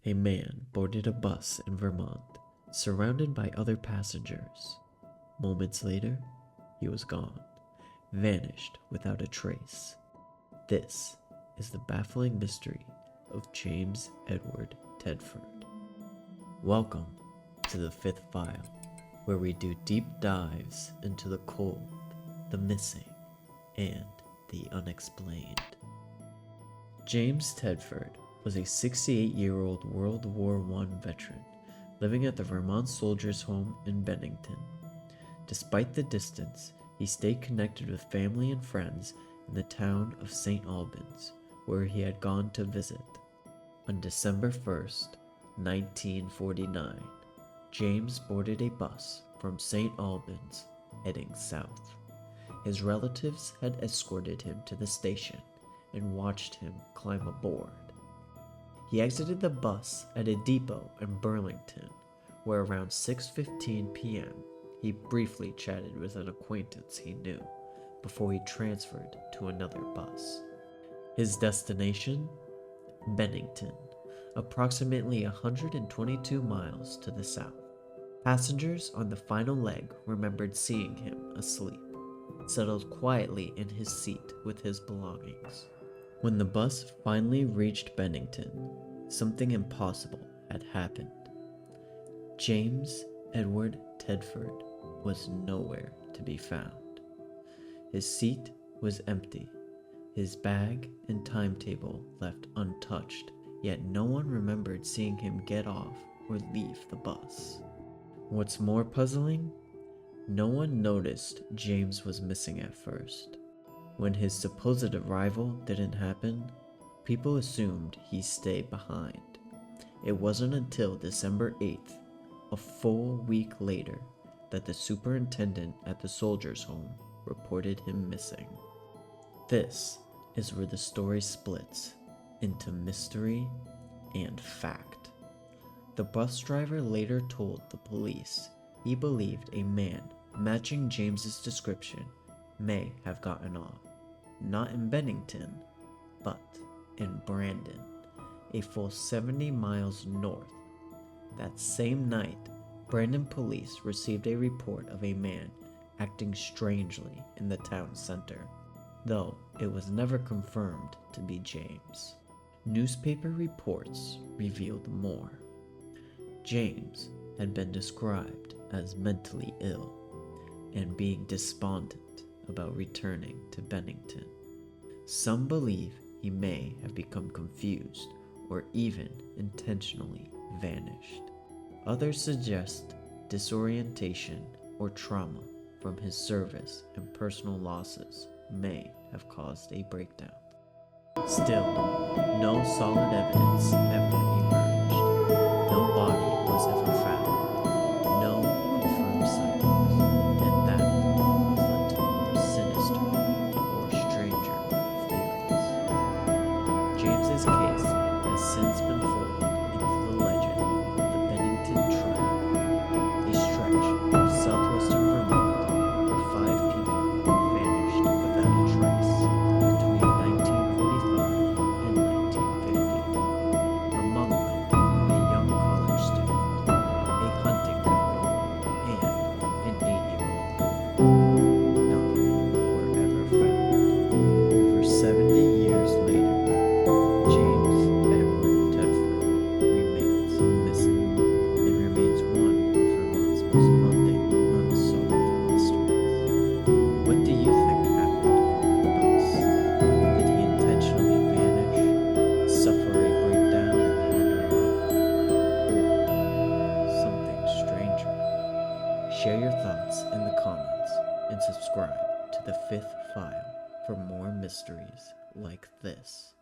A man boarded a bus in Vermont, surrounded by other passengers. Moments later, he was gone, vanished without a trace. This is the baffling mystery of James Edward Tedford. Welcome to the Fifth File, where we do deep dives into the cold, the missing, and the unexplained. James Tedford was a 68-year-old World War I veteran living at the Vermont Soldiers' Home in Bennington. Despite the distance, he stayed connected with family and friends in the town of St. Albans, where he had gone to visit. On December 1st, 1949, James boarded a bus from St. Albans heading south. His relatives had escorted him to the station and watched him climb aboard. He exited the bus at a depot in Burlington, where around 6:15 p.m. he briefly chatted with an acquaintance he knew before he transferred to another bus. His destination? Bennington, approximately 122 miles to the south. Passengers on the final leg remembered seeing him asleep, settled quietly in his seat with his belongings. When the bus finally reached Bennington, something impossible had happened. James Edward Tedford was nowhere to be found. His seat was empty, his bag and timetable left untouched, yet no one remembered seeing him get off or leave the bus. What's more puzzling? No one noticed James was missing at first. When his supposed arrival didn't happen, people assumed he stayed behind. It wasn't until December 8th, a full week later, that the superintendent at the Soldiers' Home reported him missing. This is where the story splits into mystery and fact. The bus driver later told the police he believed a man matching James's description may have gotten off, not in Bennington, but in Brandon, a full 70 miles north. That same night, Brandon police received a report of a man acting strangely in the town center, though it was never confirmed to be James. Newspaper reports revealed more. James had been described as mentally ill and being despondent about returning to Bennington. Some believe he may have become confused or even intentionally vanished. Others suggest disorientation or trauma from his service and personal losses may have caused a breakdown. Still, no solid evidence ever emerged. No body was ever found. No confirmed sightings. And that led to more sinister or stranger theories. James's case has since been folded into the legend of the Bennington Triangle, a stretch of southwestern Vermont where 5 people vanished without a trace between 1945 and 1950. Among them, a young college student, a hunting companion, and an 8-year-old boy. None were ever found. Over 70 years later, James Edward Tedford remains missing and remains one of Vermont's most haunting unsolved mysteries. What do you think happened on that bus? Did he intentionally vanish, suffer a breakdown, and wander off? Or something stranger? Share your thoughts in the comments and subscribe to the Fifth File for more mysteries like this.